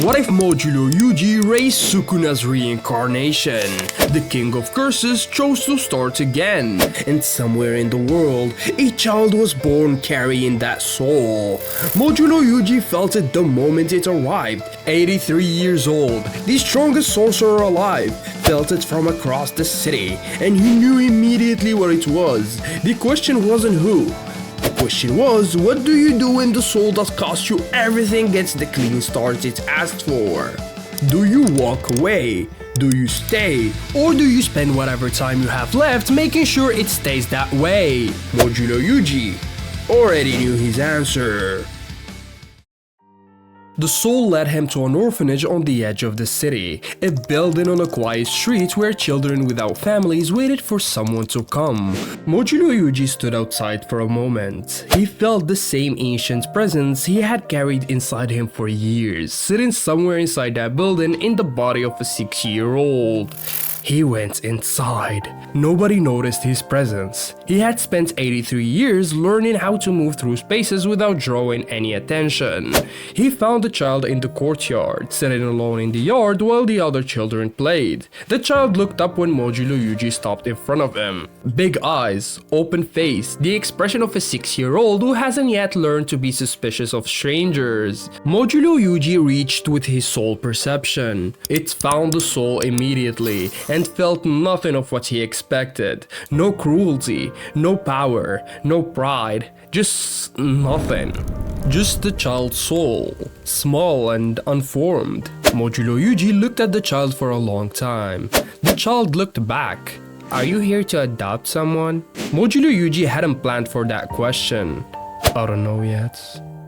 What if Modulo Yuji raised Sukuna's reincarnation? The king of curses chose to start again, and somewhere in the world, a child was born carrying that soul. Modulo Yuji felt it the moment it arrived. 83 years old, the strongest sorcerer alive, felt it from across the city, and he knew immediately what it was. The question wasn't who. The question was, what do you do when the soul that cost you everything gets the clean start it asked for? Do you walk away? Do you stay? Or do you spend whatever time you have left making sure it stays that way? Modulo Yuji already knew his answer. The soul led him to an orphanage on the edge of the city, a building on a quiet street where children without families waited for someone to come. Modulo Yuji stood outside for a moment. He felt the same ancient presence he had carried inside him for years, sitting somewhere inside that building in the body of a 6-year-old. He went inside. Nobody noticed his presence. He had spent 83 years learning how to move through spaces without drawing any attention. He found the child in the courtyard, sitting alone in the yard while the other children played. The child looked up when Modulo Yuji stopped in front of him. Big eyes, open face, the expression of a 6-year-old who hasn't yet learned to be suspicious of strangers. Modulo Yuji reached with his soul perception. It found the soul immediately and felt nothing of what he expected. No cruelty, no power, no pride, just nothing. Just the child's soul, small and unformed. Modulo Yuji looked at the child for a long time. The child looked back. Are you here to adopt someone? Modulo Yuji hadn't planned for that question. I don't know yet.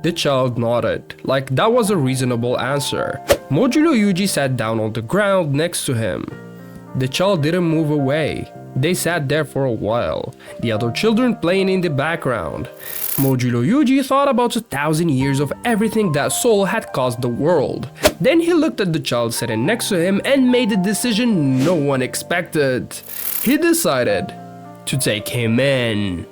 The child nodded, like that was a reasonable answer. Modulo Yuji sat down on the ground next to him. The child didn't move away. They sat there for a while, the other children playing in the background. Modulo Yuji thought about 1,000 years of everything that soul had caused the world. Then he looked at the child sitting next to him and made a decision no one expected. He decided to take him in.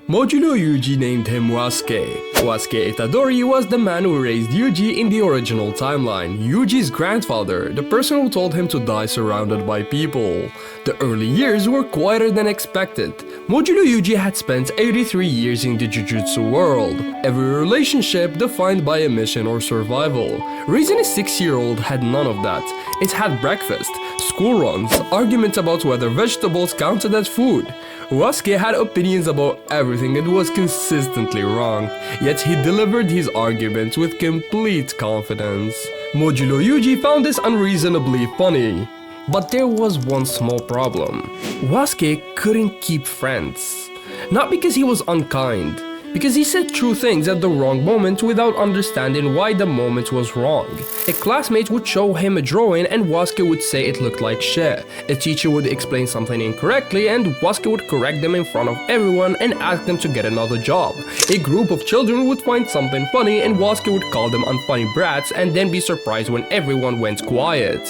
Modulo Yuji named him Wasuke. Wasuke Itadori was the man who raised Yuji in the original timeline, Yuji's grandfather, the person who told him to die surrounded by people. The early years were quieter than expected. Modulo Yuji had spent 83 years in the Jujutsu world, every relationship defined by a mission or survival. Raising a 6-year-old had none of that. It had breakfast, school runs, arguments about whether vegetables counted as food. Wasuke had opinions about everything and was consistently wrong, yet he delivered his arguments with complete confidence. Modulo Yuji found this unreasonably funny. But there was one small problem. Wasuke couldn't keep friends. Not because he was unkind, because he said true things at the wrong moment without understanding why the moment was wrong. A classmate would show him a drawing and Wasuke would say it looked like shit. A teacher would explain something incorrectly and Wasuke would correct them in front of everyone and ask them to get another job. A group of children would find something funny and Wasuke would call them unfunny brats and then be surprised when everyone went quiet.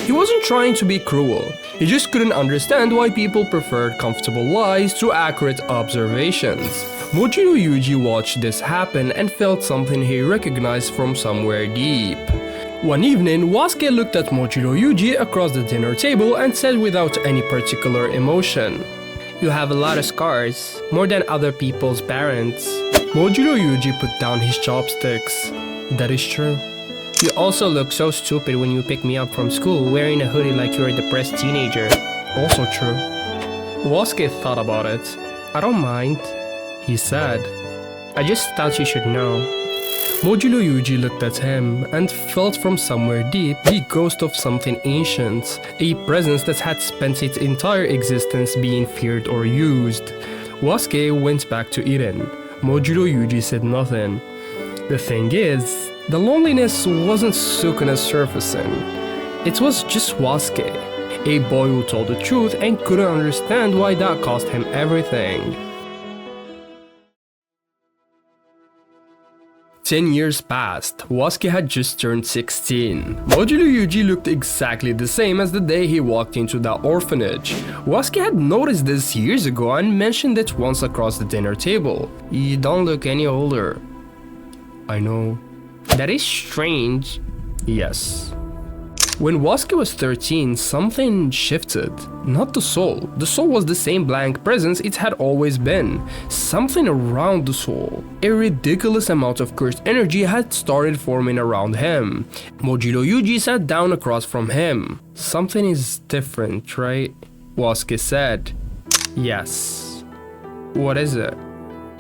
He wasn't trying to be cruel. He just couldn't understand why people preferred comfortable lies to accurate observations. Modulo Yuji watched this happen and felt something he recognized from somewhere deep. One evening, Wasuke looked at Modulo Yuji across the dinner table and said without any particular emotion, "You have a lot of scars, more than other people's parents." Modulo Yuji put down his chopsticks. That is true. You also look so stupid when you pick me up from school wearing a hoodie like you're a depressed teenager. Also true. Wasuke thought about it. I don't mind, he said. I just thought you should know. Modulo Yuji looked at him and felt from somewhere deep the ghost of something ancient, a presence that had spent its entire existence being feared or used. Wasuke went back to eating. Modulo Yuji said nothing. The thing is, the loneliness wasn't Sukuna's surfacing. It was just Wasuke, a boy who told the truth and couldn't understand why that cost him everything. 10 years passed. Wasuke had just turned 16. Modulo Yuji looked exactly the same as the day he walked into that orphanage. Wasuke had noticed this years ago and mentioned it once across the dinner table. You don't look any older. I know. That is strange. Yes. When Wasuke was 13, something shifted. Not the soul. The soul was the same blank presence it had always been. Something around the soul. A ridiculous amount of cursed energy had started forming around him. Modulo Yuji sat down across from him. Something is different, right? Wasuke said. Yes. What is it?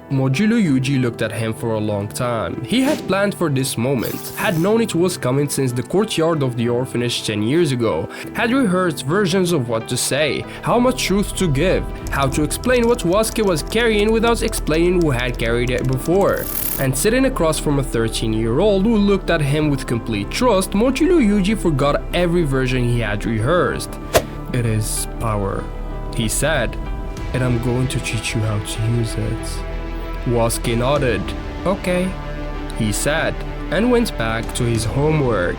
Modulo Yuji looked at him for a long time. He had planned for this moment, had known it was coming since the courtyard of the orphanage 10 years ago, had rehearsed versions of what to say, how much truth to give, how to explain what Wasuke was carrying without explaining who had carried it before. And sitting across from a 13-year-old who looked at him with complete trust, Modulo Yuji forgot every version he had rehearsed. It is power, he said, and I'm going to teach you how to use it. Wasuke nodded. Okay, he said, and went back to his homework.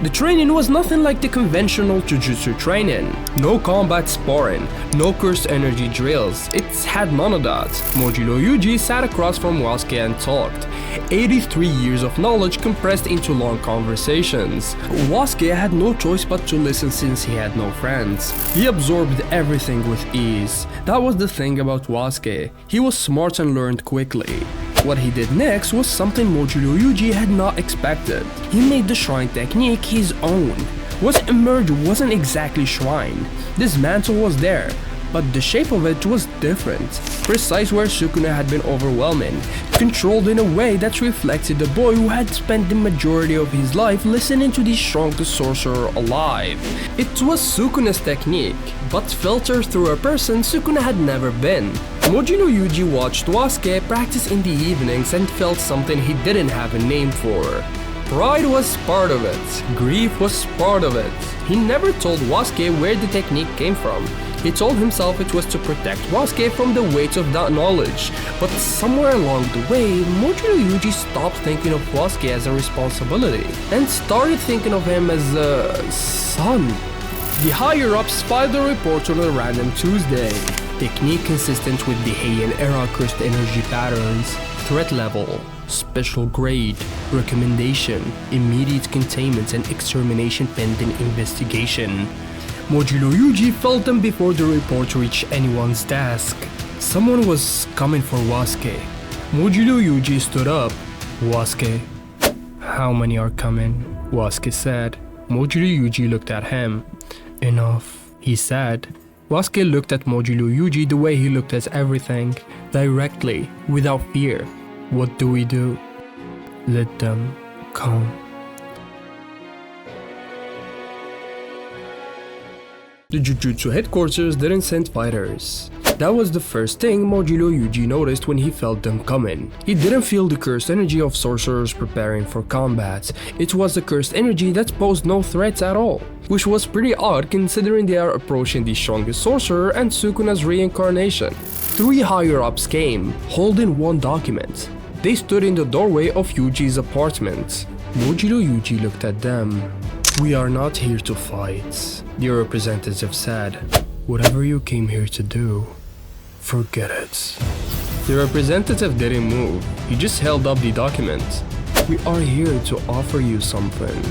The training was nothing like the conventional Jujutsu training. No combat sparring, no cursed energy drills, it had none of that. Modulo Yuji sat across from Wasuke and talked. 83 years of knowledge compressed into long conversations. Wasuke had no choice but to listen since he had no friends. He absorbed everything with ease. That was the thing about Wasuke. He was smart and learned quickly. What he did next was something Modulo Yuji had not expected. He made the shrine technique his own. What emerged wasn't exactly shrine. This mantle was there, but the shape of it was different. Precise where Sukuna had been overwhelming, controlled in a way that reflected the boy who had spent the majority of his life listening to the strongest sorcerer alive. It was Sukuna's technique, but filtered through a person Sukuna had never been. Modulo Yuji watched Wasuke practice in the evenings and felt something he didn't have a name for. Pride was part of it, grief was part of it. He never told Wasuke where the technique came from. He told himself it was to protect Wasuke from the weight of that knowledge. But somewhere along the way, Modulo Yuji stopped thinking of Wasuke as a responsibility and started thinking of him as a son. The higher-ups filed a report on a random Tuesday. Technique consistent with the Heian era cursed energy patterns, threat level, special grade, recommendation, immediate containment and extermination pending investigation. Modulo Yuji felt them before the report reached anyone's desk. Someone was coming for Wasuke. Modulo Yuji stood up. Wasuke. How many are coming? Wasuke said. Modulo Yuji looked at him. Enough, he said. Wasuke looked at Modulo Yuji the way he looked at everything, directly, without fear. What do we do? Let them come. The Jujutsu headquarters didn't send fighters. That was the first thing Modulo Yuji noticed when he felt them coming. He didn't feel the cursed energy of sorcerers preparing for combat. It was the cursed energy that posed no threats at all, which was pretty odd considering they are approaching the strongest sorcerer and Sukuna's reincarnation. 3 higher-ups came, holding one document. They stood in the doorway of Yuji's apartment. Modulo Yuji looked at them. We are not here to fight, the representative said. Whatever you came here to do, forget it. The representative didn't move, he just held up the document. We are here to offer you something.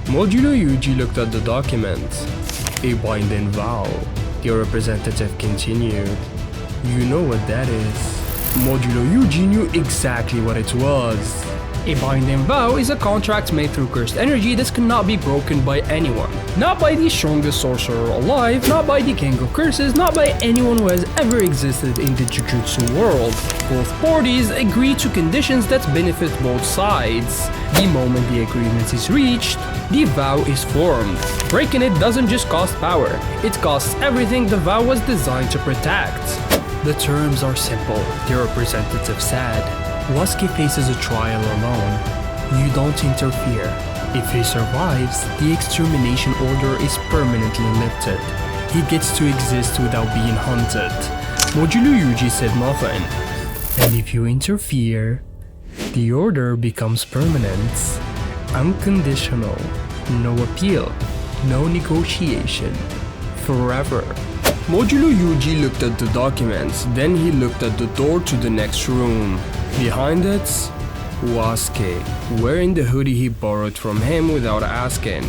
Modulo Yuji looked at the document. A binding vow, the representative continued. You know what that is. Modulo Yuji knew exactly what it was. A binding vow is a contract made through cursed energy that cannot be broken by anyone. Not by the strongest sorcerer alive, not by the king of curses, not by anyone who has ever existed in the Jujutsu world. Both parties agree to conditions that benefit both sides. The moment the agreement is reached, the vow is formed. Breaking it doesn't just cost power, it costs everything the vow was designed to protect. The terms are simple, the representative said. Wasuke faces a trial alone. You don't interfere. If he survives, the extermination order is permanently lifted. He gets to exist without being hunted. Modulo Yuji said nothing. And if you interfere, the order becomes permanent. Unconditional. No appeal. No negotiation. Forever. Modulo Yuji looked at the documents, then he looked at the door to the next room. Behind it, Wasuke, wearing the hoodie he borrowed from him without asking.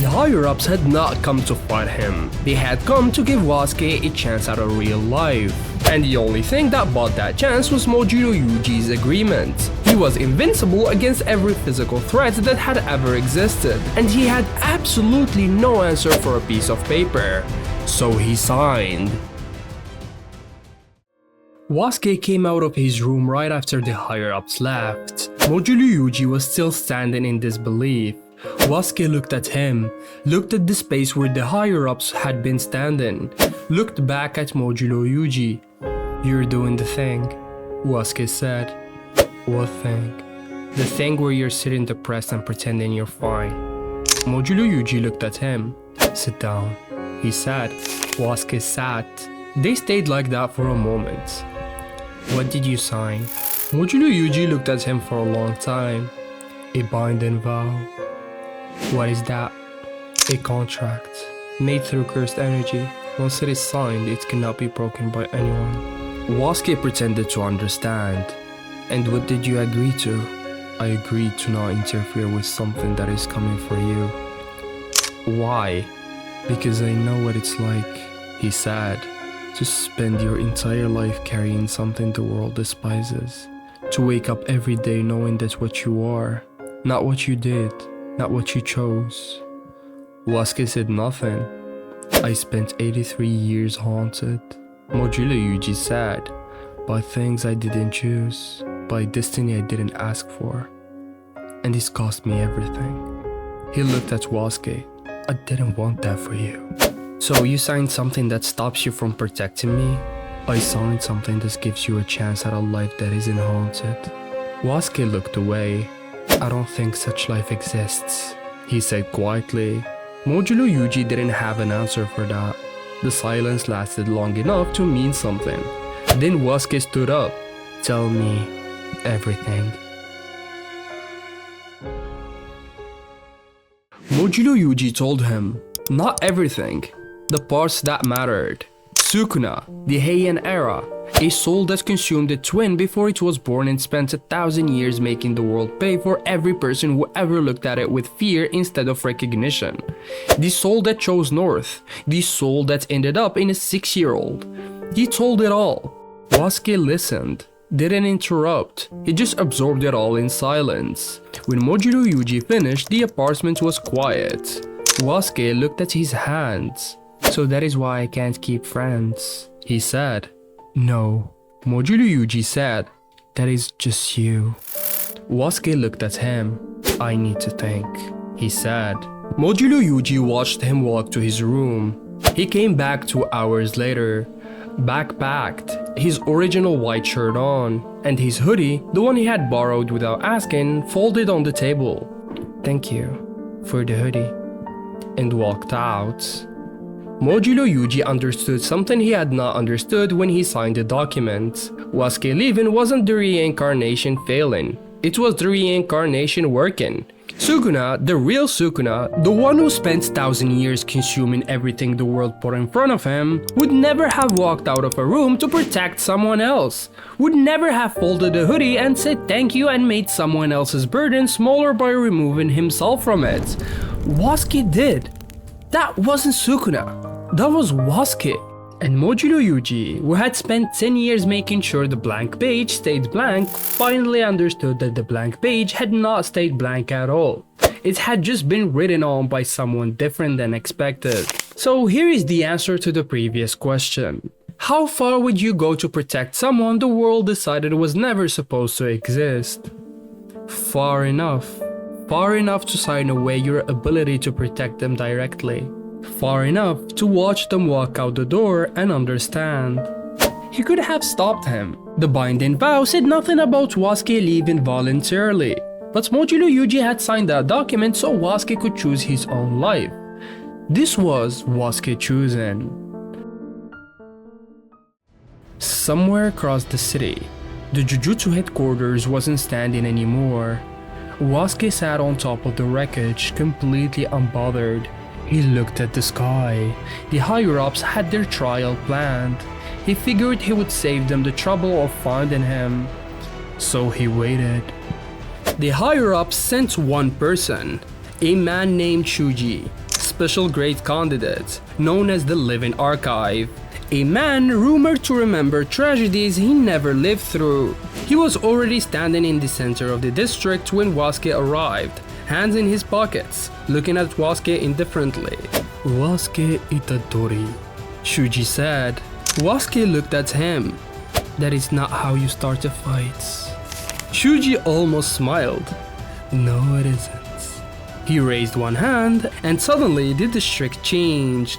The higher-ups had not come to fight him. They had come to give Wasuke a chance at a real life. And the only thing that bought that chance was Modulo Yuji's agreement. He was invincible against every physical threat that had ever existed, and he had absolutely no answer for a piece of paper. So he signed. Wasuke came out of his room right after the higher-ups left. Modulo Yuji was still standing in disbelief. Wasuke looked at him, looked at the space where the higher-ups had been standing, looked back at Modulo Yuji. "You're doing the thing," Wasuke said. "What thing?" "The thing where you're sitting depressed and pretending you're fine." Modulo Yuji looked at him. "Sit down," he said. Wasuke sat. They stayed like that for a moment. "What did you sign?" Modulo Yuji looked at him for a long time. "A binding vow." "What is that?" "A contract, made through cursed energy. Once it is signed, it cannot be broken by anyone." Wasuke pretended to understand. "And what did you agree to?" "I agreed to not interfere with something that is coming for you." "Why?" "Because I know what it's like," he said. "To spend your entire life carrying something the world despises. To wake up every day knowing that's what you are, not what you did, not what you chose." Wasuke said nothing. "I spent 83 years haunted," Modulo Yuji said, "by things I didn't choose, by destiny I didn't ask for. And it's cost me everything." He looked at Wasuke. "I didn't want that for you." "So you signed something that stops you from protecting me?" "I signed something that gives you a chance at a life that isn't haunted." Wasuke looked away. "I don't think such life exists," he said quietly. Modulo Yuji didn't have an answer for that. The silence lasted long enough to mean something. Then Wasuke stood up. "Tell me everything." Modulo Yuji told him, "Not everything. The parts that mattered. Sukuna, the Heian era, a soul that consumed a twin before it was born and spent 1,000 years making the world pay for every person who ever looked at it with fear instead of recognition. The soul that chose north, the soul that ended up in a 6-year-old. He told it all." Wasuke listened, didn't interrupt, he just absorbed it all in silence. When Modulo Yuji finished, the apartment was quiet. Wasuke looked at his hands. "So that is why I can't keep friends," he said. "No," Modulo Yuji said. "That is just you." Wasuke looked at him. "I need to think," he said. Modulo Yuji watched him walk to his room. He came back 2 hours later, backpacked, his original white shirt on, and his hoodie, the one he had borrowed without asking, folded on the table. "Thank you for the hoodie," and walked out. Modulo Yuji understood something he had not understood when he signed the document. Wasuke leaving wasn't the reincarnation failing, it was the reincarnation working. Sukuna, the real Sukuna, the one who spent 1,000 years consuming everything the world put in front of him, would never have walked out of a room to protect someone else, would never have folded a hoodie and said thank you and made someone else's burden smaller by removing himself from it. Wasuke did. That wasn't Sukuna, that was Wasuke. And Modulo Yuji, who had spent 10 years making sure the blank page stayed blank, finally understood that the blank page had not stayed blank at all. It had just been written on by someone different than expected. So here is the answer to the previous question. How far would you go to protect someone the world decided was never supposed to exist? Far enough. Far enough to sign away your ability to protect them directly. Far enough to watch them walk out the door and understand. He could have stopped him. The binding vow said nothing about Wasuke leaving voluntarily, but Modulo Yuji had signed that document so Wasuke could choose his own life. This was Wasuke choosing. Somewhere across the city, the Jujutsu headquarters wasn't standing anymore. Wasuke sat on top of the wreckage, completely unbothered. He looked at the sky. The higher-ups had their trial planned. He figured he would save them the trouble of finding him. So he waited. The higher-ups sent one person, a man named Shuji, special grade candidate, known as the Living Archive. A man rumored to remember tragedies he never lived through. He was already standing in the center of the district when Wasuke arrived, hands in his pockets, looking at Wasuke indifferently. "Wasuke itadori," Shuji said. Wasuke looked at him. "That is not how you start a fight." Shuji almost smiled. "No, it isn't." He raised one hand, and suddenly the district changed.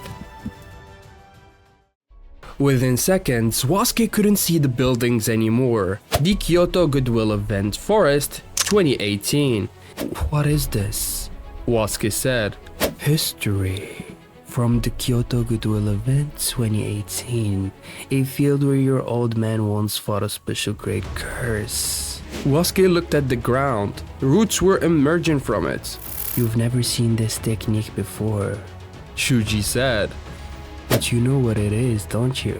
Within seconds, Wasuke couldn't see the buildings anymore. The Kyoto Goodwill Event Forest, 2018. "What is this?" Wasuke said. "History. From the Kyoto Goodwill Event 2018, a field where your old man once fought a special grade curse." Wasuke looked at the ground. Roots were emerging from it. "You've never seen this technique before," Shuji said. "But you know what it is, don't you?"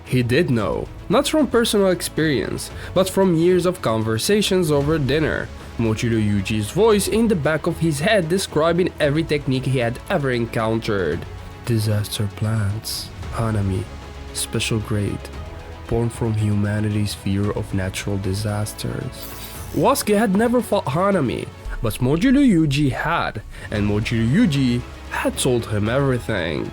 He did know, not from personal experience, but from years of conversations over dinner. Modulo Yuji's voice in the back of his head describing every technique he had ever encountered. "Disaster plants, Hanami, special grade, born from humanity's fear of natural disasters." Wasuke had never fought Hanami, but Modulo Yuji had, and Modulo Yuji had told him everything.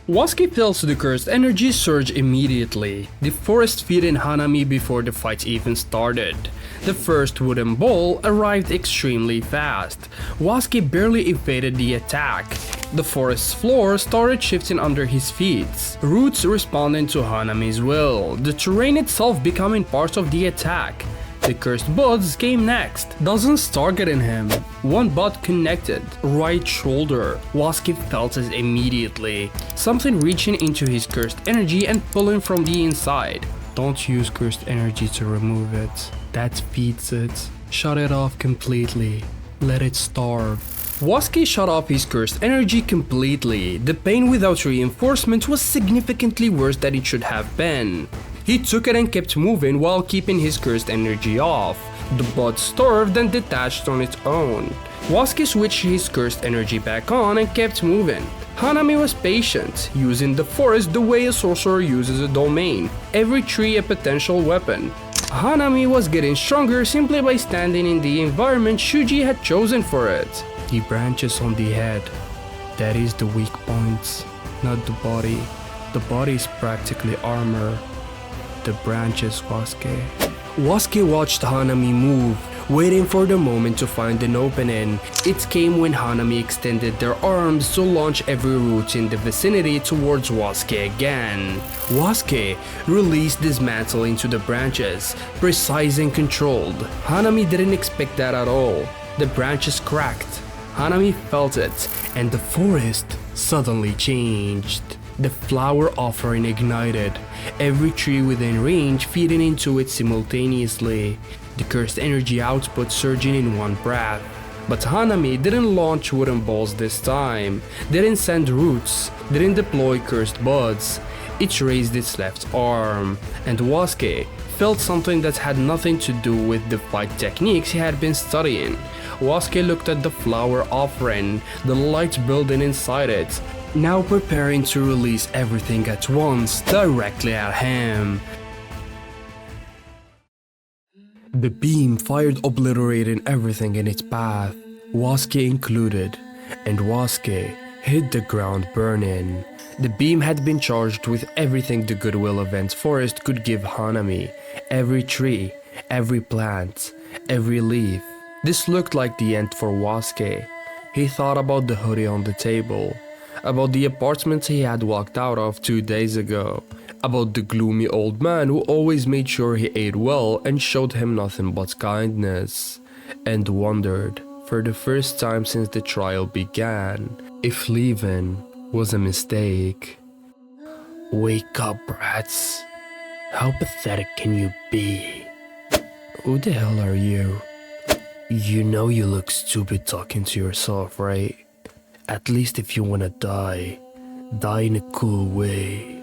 Wasuke felt the cursed energy surge immediately. The forest feeding Hanami before the fight even started. The first wooden ball arrived extremely fast. Wasuke barely evaded the attack. The forest's floor started shifting under his feet, roots responding to Hanami's will, the terrain itself becoming part of the attack. The cursed buds came next, dozens targeting him. One bud connected, right shoulder. Wasuke felt it immediately, something reaching into his cursed energy and pulling from the inside. "Don't use cursed energy to remove it. That feeds it. Shut it off completely. Let it starve." Wasuke shut off his cursed energy completely. The pain without reinforcement was significantly worse than it should have been. He took it and kept moving while keeping his cursed energy off. The bud starved and detached on its own. Wasuke switched his cursed energy back on and kept moving. Hanami was patient, using the forest the way a sorcerer uses a domain, every tree a potential weapon. Hanami was getting stronger simply by standing in the environment Shuji had chosen for it. "The branches on the head, that is the weak point, not the body. The body is practically armor. The branches, Wasuke." Wasuke watched Hanami move, waiting for the moment to find an opening. It came when Hanami extended their arms to launch every root in the vicinity towards Wasuke again. Wasuke released his mantle into the branches, precise and controlled. Hanami didn't expect that at all. The branches cracked. Hanami felt it, and the forest suddenly changed. The flower offering ignited, every tree within range feeding into it simultaneously, the cursed energy output surging in one breath. But Hanami didn't launch wooden balls this time, didn't send roots, didn't deploy cursed buds. It raised its left arm, and Wasuke felt something that had nothing to do with the fight techniques he had been studying. Wasuke looked at the flower offering, the light building inside it, now preparing to release everything at once directly at him. The beam fired, obliterating everything in its path, Wasuke included, and Wasuke hit the ground burning. The beam had been charged with everything the Goodwill Event Forest could give Hanami, every tree, every plant, every leaf. This looked like the end for Wasuke. He thought about the hoodie on the table, about the apartment he had walked out of 2 days ago, about the gloomy old man who always made sure he ate well and showed him nothing but kindness, and wondered, for the first time since the trial began, if leaving was a mistake. "Wake up, brats. How pathetic can you be? Who the hell are you? You know you look stupid talking to yourself, right? At least if you wanna die, die in a cool way."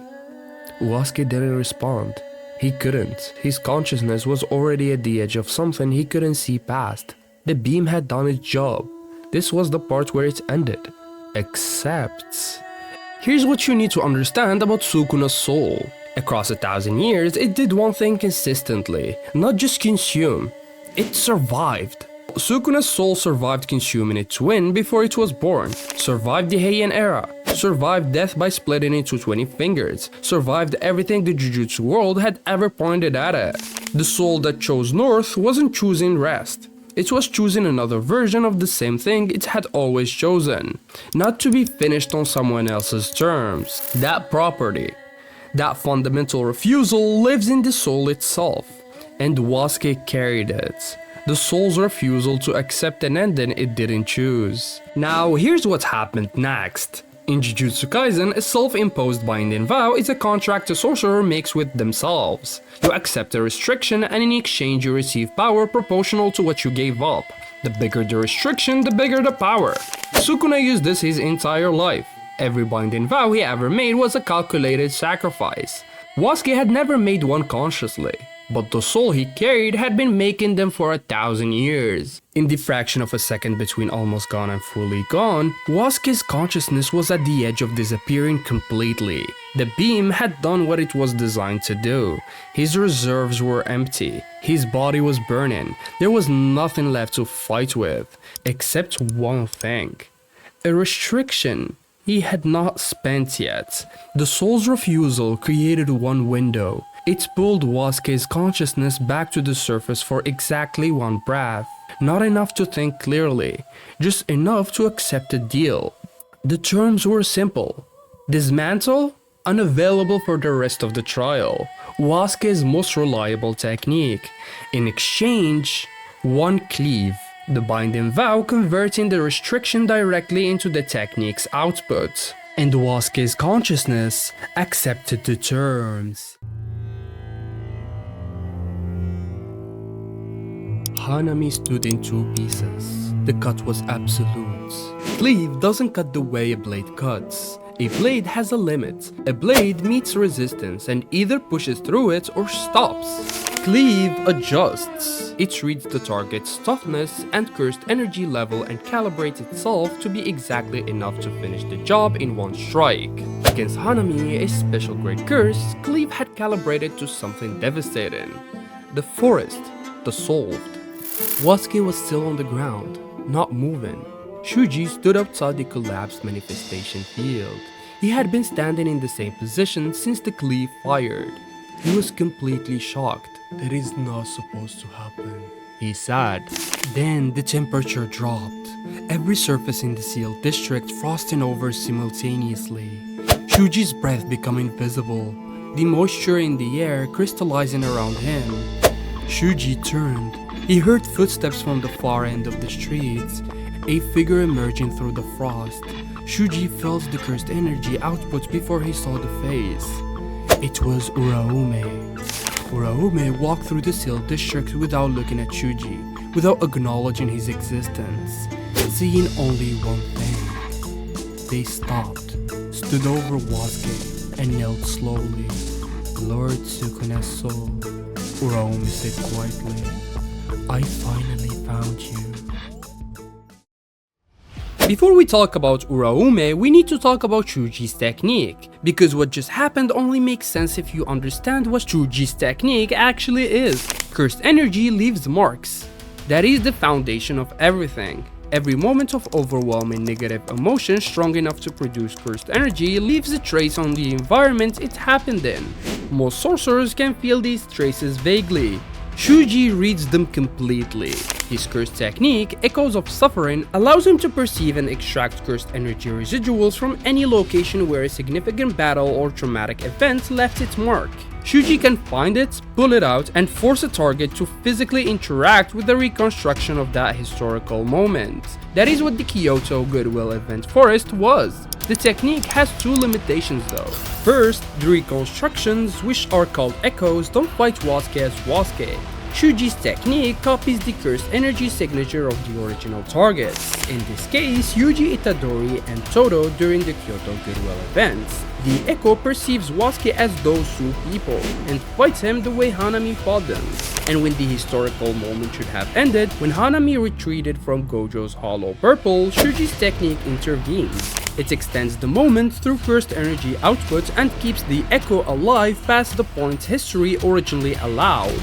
Wasuke didn't respond. He couldn't. His consciousness was already at the edge of something he couldn't see past. The beam had done its job. This was the part where it ended. Except... Here's what you need to understand about Sukuna's soul. Across 1,000 years, it did one thing consistently, not just consume. It survived. Sukuna's soul survived consuming its twin before it was born, survived the Heian era, survived death by splitting into 20 fingers, survived everything the Jujutsu world had ever pointed at it. The soul that chose North wasn't choosing rest. It was choosing another version of the same thing it had always chosen, not to be finished on someone else's terms. That property, that fundamental refusal lives in the soul itself, and Wasuke carried it. The soul's refusal to accept an ending it didn't choose. Now, here's what happened next. In Jujutsu Kaisen, a self-imposed binding vow is a contract a sorcerer makes with themselves. You accept a restriction and in exchange you receive power proportional to what you gave up. The bigger the restriction, the bigger the power. Sukuna used this his entire life. Every binding vow he ever made was a calculated sacrifice. Wasuke had never made one consciously, but the soul he carried had been making them for 1,000 years. In the fraction of a second between almost gone and fully gone, Wasuke's consciousness was at the edge of disappearing completely. The beam had done what it was designed to do. His reserves were empty. His body was burning. There was nothing left to fight with, except one thing. A restriction he had not spent yet. The soul's refusal created one window. It pulled Wasuke's consciousness back to the surface for exactly one breath. Not enough to think clearly, just enough to accept a deal. The terms were simple. Dismantle, unavailable for the rest of the trial. Wasuke's most reliable technique. In exchange, one cleave. The binding vow converting the restriction directly into the technique's output. And Wasuke's consciousness accepted the terms. Hanami stood in 2 pieces. The cut was absolute. Cleave doesn't cut the way a blade cuts. A blade has a limit. A blade meets resistance and either pushes through it or stops. Cleave adjusts. It reads the target's toughness and cursed energy level and calibrates itself to be exactly enough to finish the job in one strike. Against Hanami, a special grade curse, Cleave had calibrated to something devastating. The forest, the solved. Wasuke was still on the ground, not moving. Shuji stood outside the collapsed manifestation field. He had been standing in the same position since the cleave fired. He was completely shocked. "That is not supposed to happen," he said. Then the temperature dropped. Every surface in the sealed district frosting over simultaneously. Shuji's breath becoming visible. The moisture in the air crystallizing around him. Shuji turned. He heard footsteps from the far end of the streets, a figure emerging through the frost. Shuji felt the cursed energy output before he saw the face. It was Uraume. Uraume walked through the sealed district without looking at Shuji, without acknowledging his existence, seeing only one thing. They stopped, stood over Wasuke, and knelt slowly. "Lord Sukuna's soul," Uraume said quietly. "I finally found you." Before we talk about Uraume, we need to talk about Shuji's technique, because what just happened only makes sense if you understand what Shuji's technique actually is. Cursed energy leaves marks. That is the foundation of everything. Every moment of overwhelming negative emotion strong enough to produce cursed energy leaves a trace on the environment it happened in. Most sorcerers can feel these traces vaguely. Shuji reads them completely. His cursed technique, Echoes of Suffering, allows him to perceive and extract cursed energy residuals from any location where a significant battle or traumatic event left its mark. Shuji can find it, pull it out, and force a target to physically interact with the reconstruction of that historical moment. That is what the Kyoto Goodwill Event Forest was. The technique has 2 limitations though. First, the reconstructions, which are called echoes, don't fight Wasuke as Wasuke. Shuji's technique copies the cursed energy signature of the original targets, in this case Yuji, Itadori, and Todo during the Kyoto Goodwill events. The Echo perceives Wasuke as those two people, and fights him the way Hanami fought them. And when the historical moment should have ended, when Hanami retreated from Gojo's hollow purple, Shuji's technique intervenes. It extends the moment through cursed energy output and keeps the Echo alive past the point history originally allowed.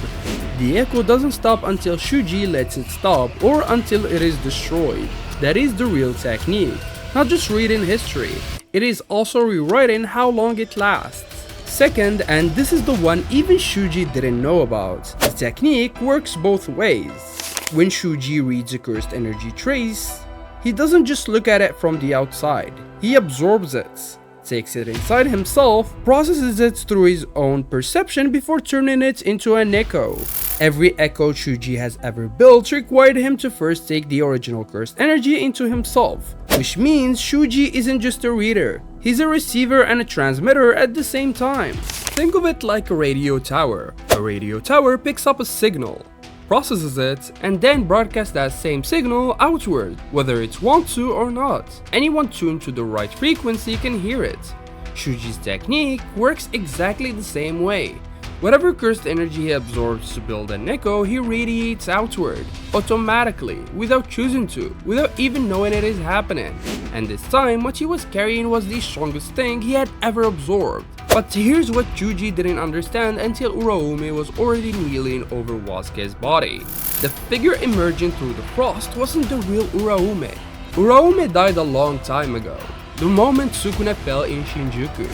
The Echo doesn't stop until Shuji lets it stop or until it is destroyed. That is the real technique. Not just reading history, it is also rewriting how long it lasts. Second, and this is the one even Shuji didn't know about, the technique works both ways. When Shuji reads a cursed energy trace, he doesn't just look at it from the outside, he absorbs it, takes it inside himself, processes it through his own perception before turning it into an echo. Every echo Shuji has ever built required him to first take the original cursed energy into himself, which means Shuji isn't just a reader, he's a receiver and a transmitter at the same time. Think of it like a radio tower. A radio tower picks up a signal, processes it, and then broadcasts that same signal outward, whether it wants to or not. Anyone tuned to the right frequency can hear it. Shuji's technique works exactly the same way. Whatever cursed energy he absorbs to build an echo, he radiates outward, automatically, without choosing to, without even knowing it is happening. And this time, what he was carrying was the strongest thing he had ever absorbed. But here's what Yuji didn't understand until Uraume was already kneeling over Wasuke's body. The figure emerging through the frost wasn't the real Uraume. Uraume died a long time ago, the moment Sukuna fell in Shinjuku.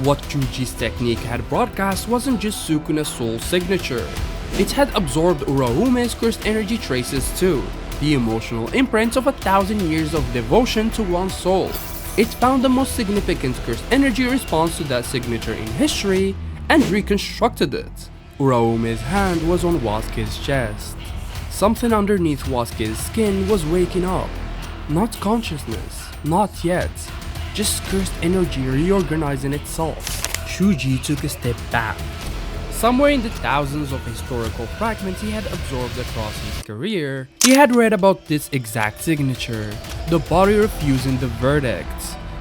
What Yuji's technique had broadcast wasn't just Sukuna's soul signature. It had absorbed Uraume's cursed energy traces too, the emotional imprint of 1,000 years of devotion to one's soul. It found the most significant cursed energy response to that signature in history and reconstructed it. Uraume's hand was on Wasuke's chest. Something underneath Wasuke's skin was waking up. Not consciousness, not yet. Just cursed energy reorganizing itself. Shuji took a step back. Somewhere in the thousands of historical fragments he had absorbed across his career, he had read about this exact signature, the body refusing the verdict.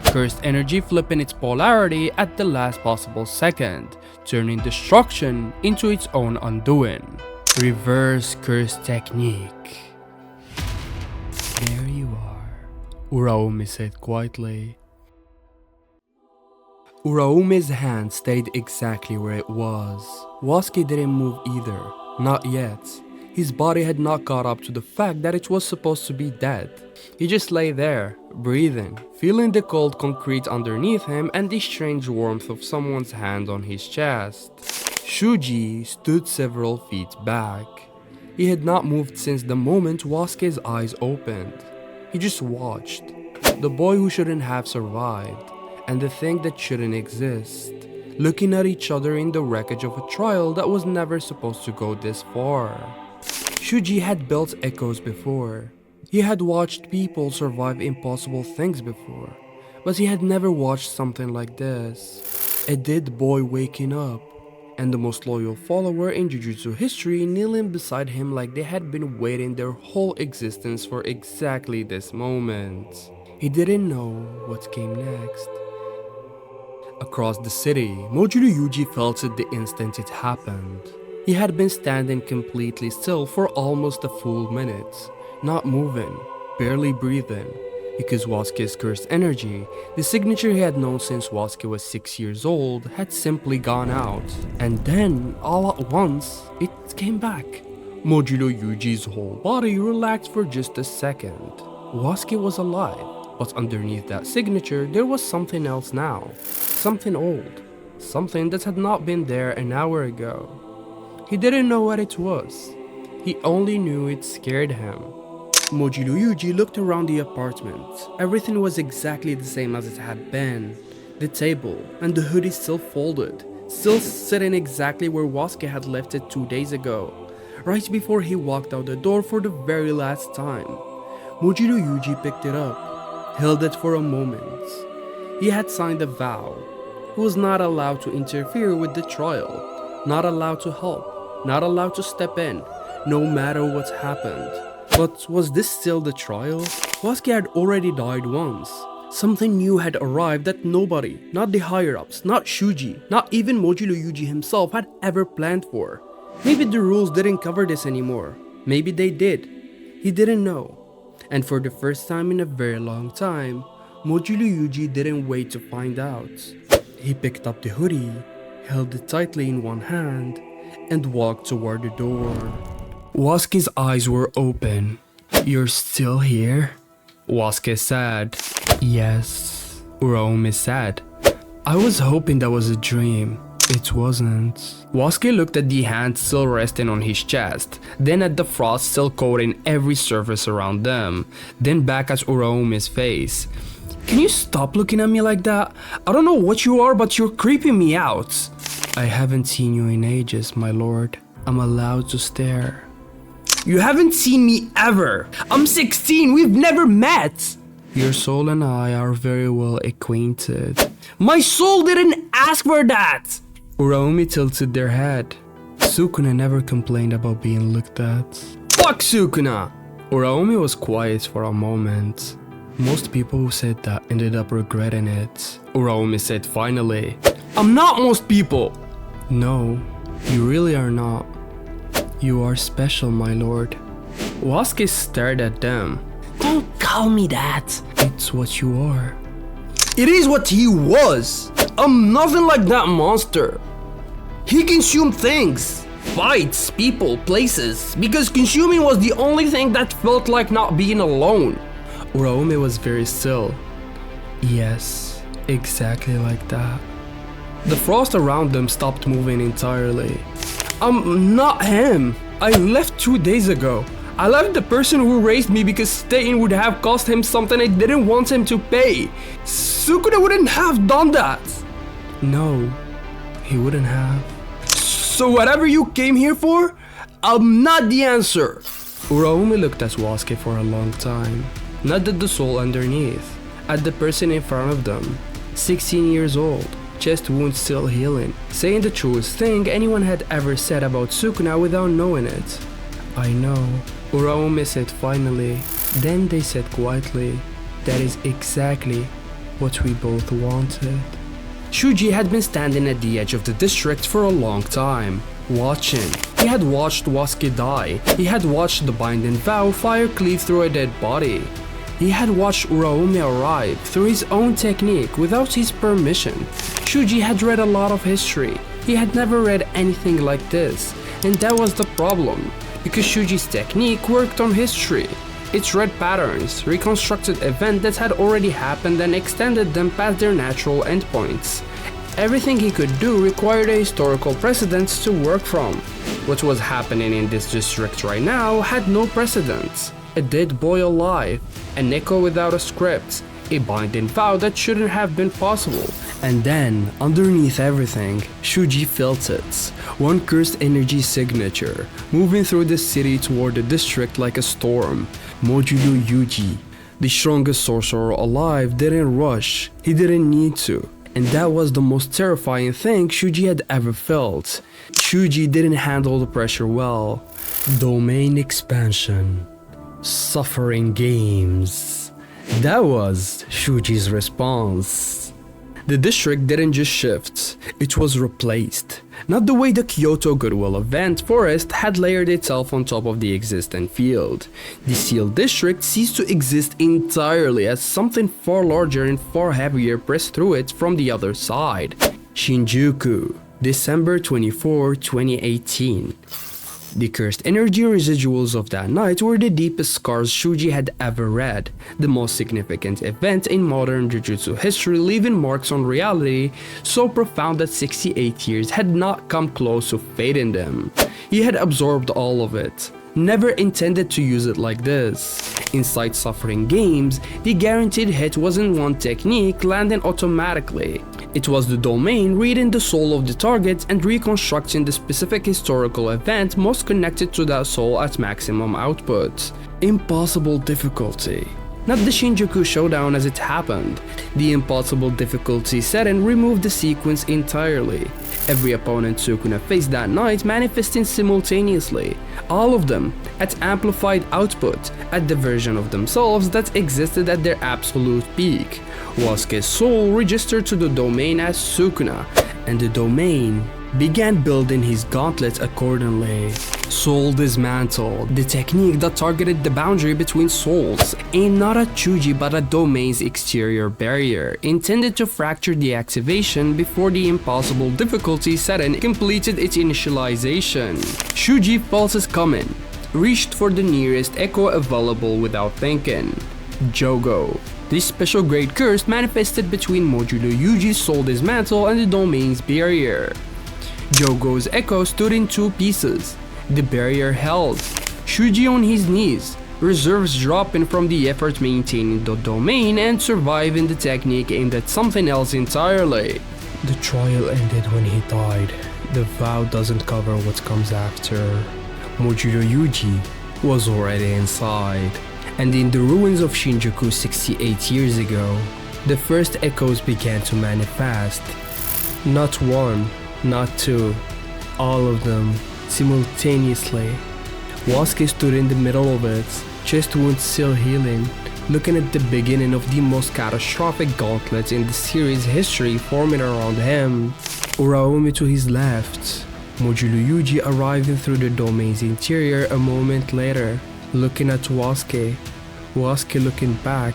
Cursed energy flipping its polarity at the last possible second, turning destruction into its own undoing. Reverse curse technique. There you are, Uraume said quietly. Uraume's hand stayed exactly where it was. Wasuke didn't move either, not yet. His body had not caught up to the fact that it was supposed to be dead. He just lay there, breathing, feeling the cold concrete underneath him and the strange warmth of someone's hand on his chest. Shuji stood several feet back. He had not moved since the moment Wasuke's eyes opened. He just watched. The boy who shouldn't have survived, and the thing that shouldn't exist, looking at each other in the wreckage of a trial that was never supposed to go this far. Shuji had built echoes before. He had watched people survive impossible things before, but he had never watched something like this. A dead boy waking up, and the most loyal follower in Jujutsu history kneeling beside him like they had been waiting their whole existence for exactly this moment. He didn't know what came next. Across the city, Modulo Yuji felt it the instant it happened. He had been standing completely still for almost a full minute, not moving, barely breathing, because Wasuke's cursed energy, the signature he had known since Wasuke was 6 years old, had simply gone out. And then, all at once, it came back. Modulo Yuji's whole body relaxed for just a second. Wasuke was alive. But underneath that signature, there was something else now. Something old. Something that had not been there an hour ago. He didn't know what it was. He only knew it scared him. Modulo Yuji looked around the apartment. Everything was exactly the same as it had been. The table and the hoodie still folded. Still sitting exactly where Wasuke had left it 2 days ago. Right before he walked out the door for the very last time. Modulo Yuji picked it up. Held it for a moment. He had signed a vow. He was not allowed to interfere with the trial, not allowed to help, not allowed to step in, no matter what's happened. But was this still the trial? Wasuke had already died once. Something new had arrived that nobody, not the higher-ups, not Shuji, not even Modulo Yuji himself had ever planned for. Maybe the rules didn't cover this anymore. Maybe they did. He didn't know. And for the first time in a very long time, Modulo Yuji didn't wait to find out. He picked up the hoodie, held it tightly in one hand, and walked toward the door. Wasuke's eyes were open. "You're still here?" Wasuke said. "Yes." Uraume said. "I was hoping that was a dream." It wasn't. Wasuke looked at the hand still resting on his chest, then at the frost still coating every surface around them, then back at Uraume's face. "Can you stop looking at me like that? I don't know what you are, but you're creeping me out." "I haven't seen you in ages, my lord. I'm allowed to stare." "You haven't seen me ever! I'm 16, we've never met!" "Your soul and I are very well acquainted." "My soul didn't ask for that!" Uraume tilted their head. Sukuna never complained about being looked at. "Fuck Sukuna!" Uraume was quiet for a moment. Most people who said that ended up regretting it. Uraume said finally, "I'm not most people!" "No, you really are not. You are special, my lord." Wasuke stared at them. "Don't call me that." "It's what you are." "It is what he was! I'm nothing like that monster. He consumed things, fights, people, places, because consuming was the only thing that felt like not being alone." Uraume was very still. "Yes, exactly like that." The frost around them stopped moving entirely. "I'm not him. I left 2 days ago. I left the person who raised me because staying would have cost him something I didn't want him to pay. Sukuna wouldn't have done that." "No, he wouldn't have." "So whatever you came here for, I'm not the answer." Uraume looked at Wasuke for a long time, not at the soul underneath, at the person in front of them, 16 years old. Chest wound still healing, saying the truest thing anyone had ever said about Sukuna without knowing it. "I know," Uraume said finally. Then they said quietly, "That is exactly what we both wanted." Shuji had been standing at the edge of the district for a long time, watching. He had watched Wasuke die. He had watched the binding vow fire cleave through a dead body. He had watched Uraume arrive through his own technique without his permission. Shuji had read a lot of history. He had never read anything like this, and that was the problem, because Shuji's technique worked on history. It read patterns, reconstructed events that had already happened and extended them past their natural endpoints. Everything he could do required a historical precedent to work from. What was happening in this district right now had no precedents. A dead boy alive, an echo without a script, a binding vow that shouldn't have been possible. And then, underneath everything, Shuji felt it. One cursed energy signature, moving through the city toward the district like a storm. Modulo Yuji, the strongest sorcerer alive, didn't rush. He didn't need to. And that was the most terrifying thing Shuji had ever felt. Shuji didn't handle the pressure well. Domain expansion. Suffering games. That was Shuji's response. The district didn't just shift, it was replaced. Not the way the Kyoto Goodwill event forest had layered itself on top of the existing field. The sealed district ceased to exist entirely as something far larger and far heavier pressed through it from the other side. Shinjuku, December 24, 2018. The cursed energy residuals of that night were the deepest scars Shuji had ever read, the most significant event in modern Jujutsu history, leaving marks on reality so profound that 68 years had not come close to fading them. He had absorbed all of it, never intended to use it like this. Inside Suffering Games, the guaranteed hit wasn't one technique landing automatically. It was the domain reading the soul of the target and reconstructing the specific historical event most connected to that soul at maximum output. Impossible difficulty. Not the Shinjuku showdown as it happened. The impossible difficulty setting removed the sequence entirely. Every opponent Sukuna faced that night manifesting simultaneously, all of them at amplified output, at the version of themselves that existed at their absolute peak. Wasuke's soul registered to the domain as Sukuna, and the domain began building his gauntlet accordingly. Soul Dismantle, the technique that targeted the boundary between souls, aimed not at Yuji but at domain's exterior barrier, intended to fracture the activation before the impossible difficulty setting completed its initialization. Shuji felt his coming, reached for the nearest echo available without thinking. Jogo. This special grade curse manifested between Modulo Yuji's Soul Dismantle and the domain's barrier. Jogo's echo stood in two pieces. The barrier held. Shuji on his knees, reserves dropping from the effort maintaining the domain and surviving the technique aimed at something else entirely. The trial ended when he died. The vow doesn't cover what comes after. Modulo Yuji was already inside, and in the ruins of Shinjuku 68 years ago, the first echoes began to manifest. Not one, not two, all of them simultaneously. Wasuke stood in the middle of it, chest wound still healing, looking at the beginning of the most catastrophic gauntlet in the series' history forming around him. Uraume to his left, Modulo Yuji arriving through the domain's interior a moment later, looking at Wasuke looking back.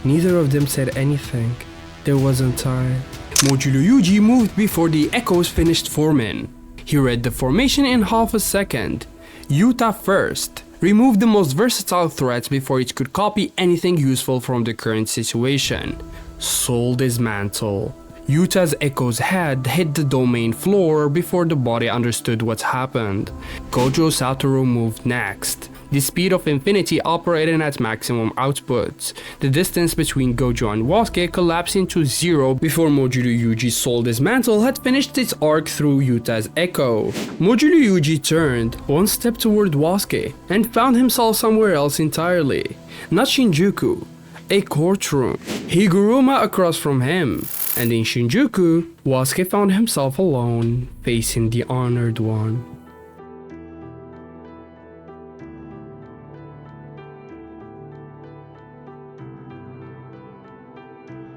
Neither of them said anything. There wasn't time. Modulo Yuji moved before the echoes finished forming. He read the formation in half a second. Yuta first. Remove the most versatile threats before it could copy anything useful from the current situation. Soul Dismantle. Yuta's echo's head hit the domain floor before the body understood what happened. Gojo Satoru moved next. The speed of infinity operating at maximum output. The distance between Gojo and Wasuke collapsed into zero before Modulo Yuji's Soul Dismantle had finished its arc through Yuta's echo. Modulo Yuji turned one step toward Wasuke and found himself somewhere else entirely. Not Shinjuku, a courtroom. Higuruma across from him. And in Shinjuku, Wasuke found himself alone, facing the Honored One.